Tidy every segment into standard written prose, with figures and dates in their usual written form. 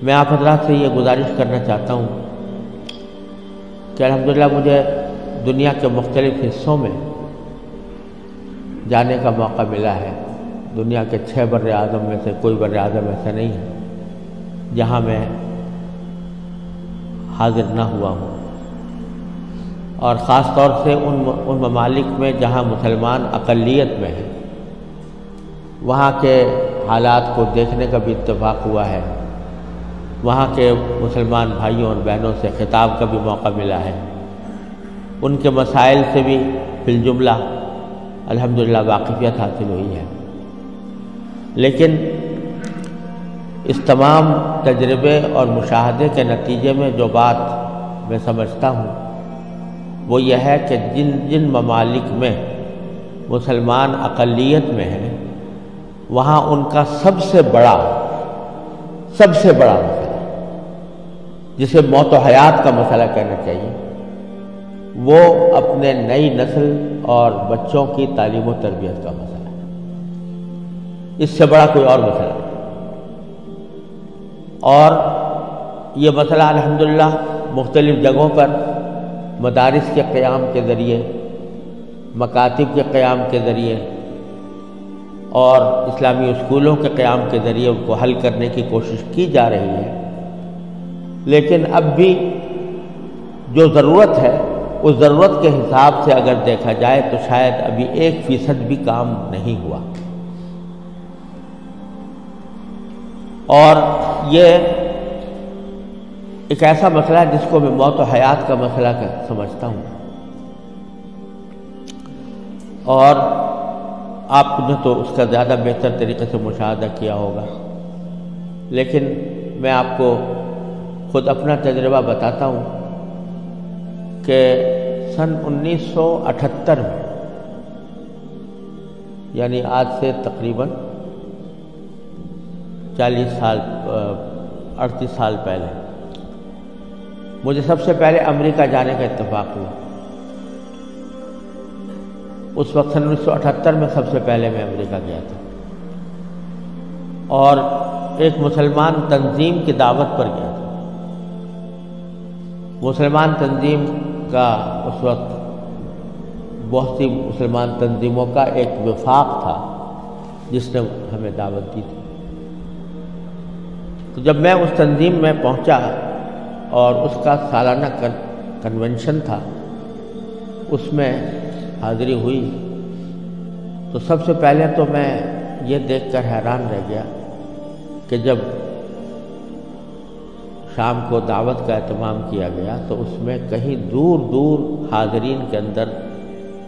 میں آپ حضرات سے یہ گزارش کرنا چاہتا ہوں کہ الحمدللہ مجھے دنیا کے مختلف حصوں میں جانے کا موقع ملا ہے۔ دنیا کے 6 بر اعظم میں سے کوئی بر اعظم ایسا نہیں ہے جہاں میں حاضر نہ ہوا ہوں، اور خاص طور سے ان ممالک میں جہاں مسلمان اقلیت میں ہیں، وہاں کے حالات کو دیکھنے کا بھی اتفاق ہوا ہے، وہاں کے مسلمان بھائیوں اور بہنوں سے خطاب کا بھی موقع ملا ہے، ان کے مسائل سے بھی فی الجملہ الحمدللہ واقفیت حاصل ہوئی ہے۔ لیکن اس تمام تجربے اور مشاہدے کے نتیجے میں جو بات میں سمجھتا ہوں وہ یہ ہے کہ جن ممالک میں مسلمان اقلیت میں ہیں، وہاں ان کا سب سے بڑا مسئلہ، جسے موت و حیات کا مسئلہ کہنا چاہیے، وہ اپنے نئی نسل اور بچوں کی تعلیم و تربیت کا مسئلہ ہے۔ اس سے بڑا کوئی اور مسئلہ نہیں۔ اور یہ مسئلہ الحمدللہ مختلف جگہوں پر مدارس کے قیام کے ذریعے، مکاتب کے قیام کے ذریعے اور اسلامی اسکولوں کے قیام کے ذریعے ان کو حل کرنے کی کوشش کی جا رہی ہے، لیکن اب بھی جو ضرورت ہے اس ضرورت کے حساب سے اگر دیکھا جائے تو شاید ابھی 1% بھی کام نہیں ہوا۔ اور یہ ایک ایسا مسئلہ ہے جس کو میں موت و حیات کا مسئلہ سمجھتا ہوں، اور آپ نے تو اس کا زیادہ بہتر طریقے سے مشاہدہ کیا ہوگا، لیکن میں آپ کو خود اپنا تجربہ بتاتا ہوں کہ سن 1978 میں، یعنی آج سے تقریباً 38 سال پہلے مجھے سب سے پہلے امریکہ جانے کا اتفاق ہوا۔ اس وقت سن 1978 میں سب سے پہلے میں امریکہ گیا تھا، اور ایک مسلمان تنظیم کی دعوت پر گیا تھا۔ مسلمان تنظیم کا اس وقت بہت سی مسلمان تنظیموں کا ایک وفاق تھا جس نے ہمیں دعوت دی تھی۔ تو جب میں اس تنظیم میں پہنچا اور اس کا سالانہ کنونشن تھا، اس میں حاضری ہوئی، تو سب سے پہلے تو میں یہ دیکھ کر حیران رہ گیا کہ جب شام کو دعوت کا اہتمام کیا گیا تو اس میں کہیں دور دور حاضرین کے اندر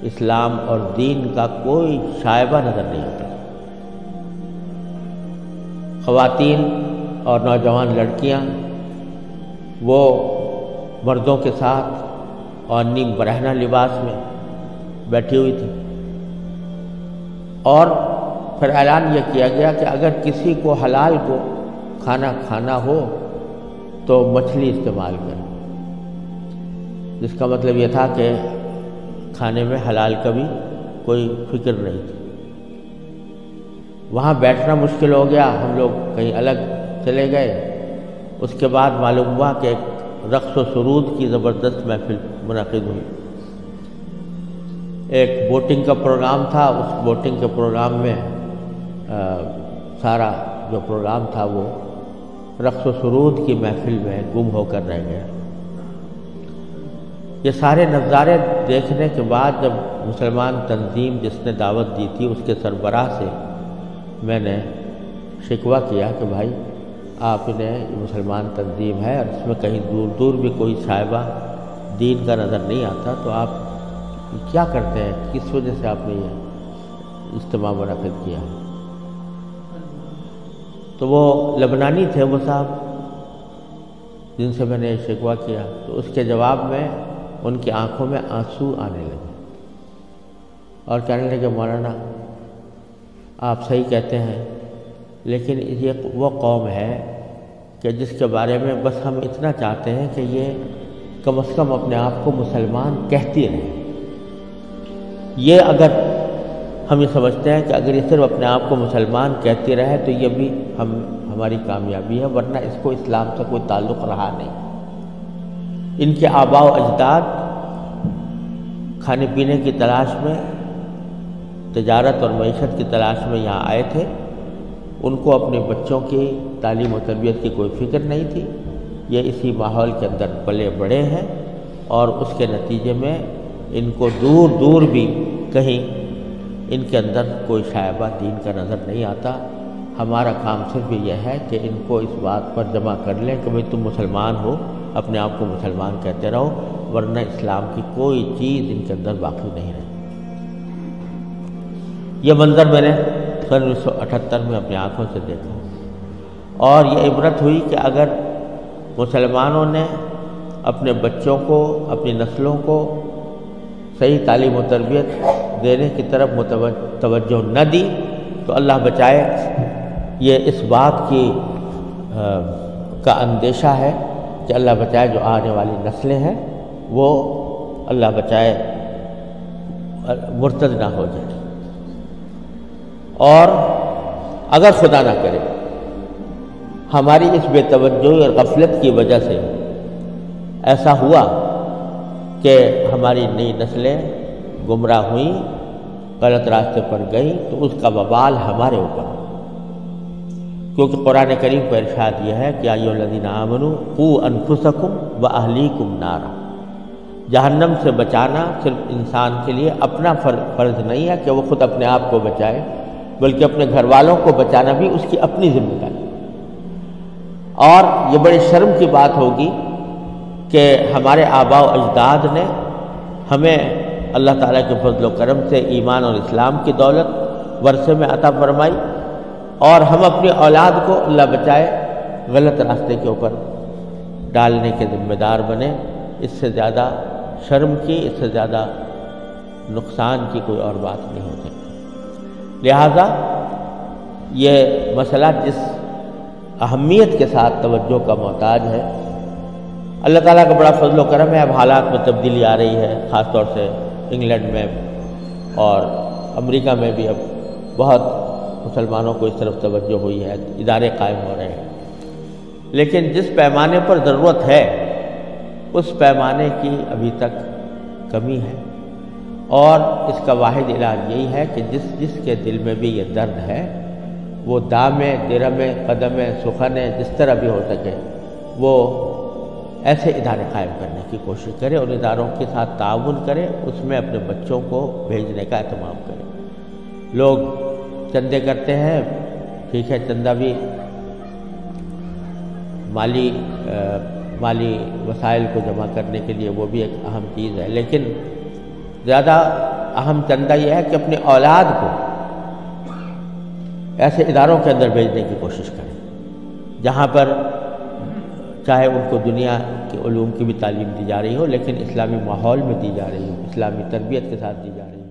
اسلام اور دین کا کوئی شائبہ نظر نہیں آتا۔ خواتین اور نوجوان لڑکیاں وہ مردوں کے ساتھ اور نیم برہنہ لباس میں بیٹھی ہوئی تھی، اور پھر اعلان یہ کیا گیا کہ اگر کسی کو حلال کو کھانا کھانا ہو تو مچھلی استعمال کریں، جس کا مطلب یہ تھا کہ کھانے میں حلال کا بھی کوئی فکر نہیں تھی۔ وہاں بیٹھنا مشکل ہو گیا، ہم لوگ کہیں الگ چلے گئے۔ اس کے بعد معلوم ہوا کہ ایک رقص و سرود کی زبردست محفل منعقد ہوئی۔ ایک بوٹنگ کا پروگرام تھا، اس بوٹنگ کے پروگرام میں سارا جو پروگرام تھا وہ رقص و سرود کی محفل میں گم ہو کر رہ گیا۔ یہ سارے نظارے دیکھنے کے بعد جب مسلمان تنظیم جس نے دعوت دی تھی اس کے سربراہ سے میں نے شکوہ کیا کہ بھائی آپ نے مسلمان تنظیم ہے اور اس میں کہیں دور دور بھی کوئی شائبہ دین کا نظر نہیں آتا، تو آپ کیا کرتے ہیں، کس وجہ سے آپ نے یہ اجتماع منعقد کیا ہے؟ تو وہ لبنانی تھے وہ صاحب جن سے میں نے شکوہ کیا، تو اس کے جواب میں ان کی آنکھوں میں آنسو آنے لگے اور کہنے لگے مولانا آپ صحیح کہتے ہیں، لیکن یہ وہ قوم ہے کہ جس کے بارے میں بس ہم اتنا چاہتے ہیں کہ یہ کم از کم اپنے آپ کو مسلمان کہتی رہے۔ یہ اگر ہم یہ سمجھتے ہیں کہ اگر یہ صرف اپنے آپ کو مسلمان کہتی رہے تو یہ بھی ہماری کامیابی ہے، ورنہ اس کو اسلام سے کوئی تعلق رہا نہیں۔ ان کے آباء و اجداد کھانے پینے کی تلاش میں، تجارت اور معیشت کی تلاش میں یہاں آئے تھے۔ ان کو اپنے بچوں کی تعلیم و تربیت کی کوئی فکر نہیں تھی۔ یہ اسی ماحول کے اندر پلے بڑے ہیں، اور اس کے نتیجے میں ان کو دور دور بھی کہیں ان کے اندر کوئی شائبہ دین کا نظر نہیں آتا۔ ہمارا کام صرف یہ ہے کہ ان کو اس بات پر جمع کر لیں کہ بھئی تم مسلمان ہو، اپنے آپ کو مسلمان کہتے رہو، ورنہ اسلام کی کوئی چیز ان کے اندر باقی نہیں رہی۔ یہ منظر میں نے 1978 میں اپنی آنکھوں سے دیکھا، اور یہ عبرت ہوئی کہ اگر مسلمانوں نے اپنے بچوں کو، اپنی نسلوں کو صحیح تعلیم و تربیت دینے کی طرف توجہ نہ دی تو اللہ بچائے یہ اس بات کی کا اندیشہ ہے کہ اللہ بچائے جو آنے والی نسلیں ہیں وہ اللہ بچائے مرتد نہ ہو جائے۔ اور اگر خدا نہ کرے ہماری اس بے توجہی اور غفلت کی وجہ سے ایسا ہوا کہ ہماری نئی نسلیں گمراہ ہوئیں، غلط راستے پر گئیں، تو اس کا وبال ہمارے اوپر، کیونکہ قرآن کریم کا ارشاد یہ ہے کہ یا ایھا الذین آمنوا قوا انفسکم واہلیکم نارا۔ جہنم سے بچانا صرف انسان کے لیے اپنا فرض نہیں ہے کہ وہ خود اپنے آپ کو بچائے، بلکہ اپنے گھر والوں کو بچانا بھی اس کی اپنی ذمہ داری۔ اور یہ بڑی شرم کی بات ہوگی کہ ہمارے آباء و اجداد نے ہمیں اللہ تعالیٰ کے فضل و کرم سے ایمان اور اسلام کی دولت ورثے میں عطا فرمائی، اور ہم اپنی اولاد کو اللہ بچائے غلط راستے کے اوپر ڈالنے کے ذمہ دار بنے۔ اس سے زیادہ شرم کی، اس سے زیادہ نقصان کی کوئی اور بات نہیں ہو سکتی۔ لہذا یہ مسئلہ جس اہمیت کے ساتھ توجہ کا محتاج ہے، اللہ تعالیٰ کا بڑا فضل و کرم ہے، اب حالات میں تبدیلی آ رہی ہے، خاص طور سے انگلینڈ میں اور امریکہ میں بھی اب بہت مسلمانوں کو اس طرف توجہ ہوئی ہے، ادارے قائم ہو رہے ہیں، لیکن جس پیمانے پر ضرورت ہے اس پیمانے کی ابھی تک کمی ہے، اور اس کا واحد علاج یہی ہے کہ جس کے دل میں بھی یہ درد ہے وہ دامے، درمے، قدمے، سخنے، جس طرح بھی ہو سکے وہ ایسے ادارے قائم کرنے کی کوشش کرے، اور اداروں کے ساتھ تعاون کرے، اس میں اپنے بچوں کو بھیجنے کا اہتمام کرے۔ لوگ چندے کرتے ہیں، ٹھیک ہے، چندہ بھی مالی وسائل کو جمع کرنے کے لیے وہ بھی ایک اہم چیز ہے، لیکن زیادہ اہم چندہ یہ ہے کہ اپنی اولاد کو ایسے اداروں کے اندر بھیجنے کی کوشش کریں جہاں پر چاہے ان کو دنیا کے علوم کی بھی تعلیم دی جا رہی ہو، لیکن اسلامی ماحول میں دی جا رہی ہو، اسلامی تربیت کے ساتھ دی جا رہی ہو۔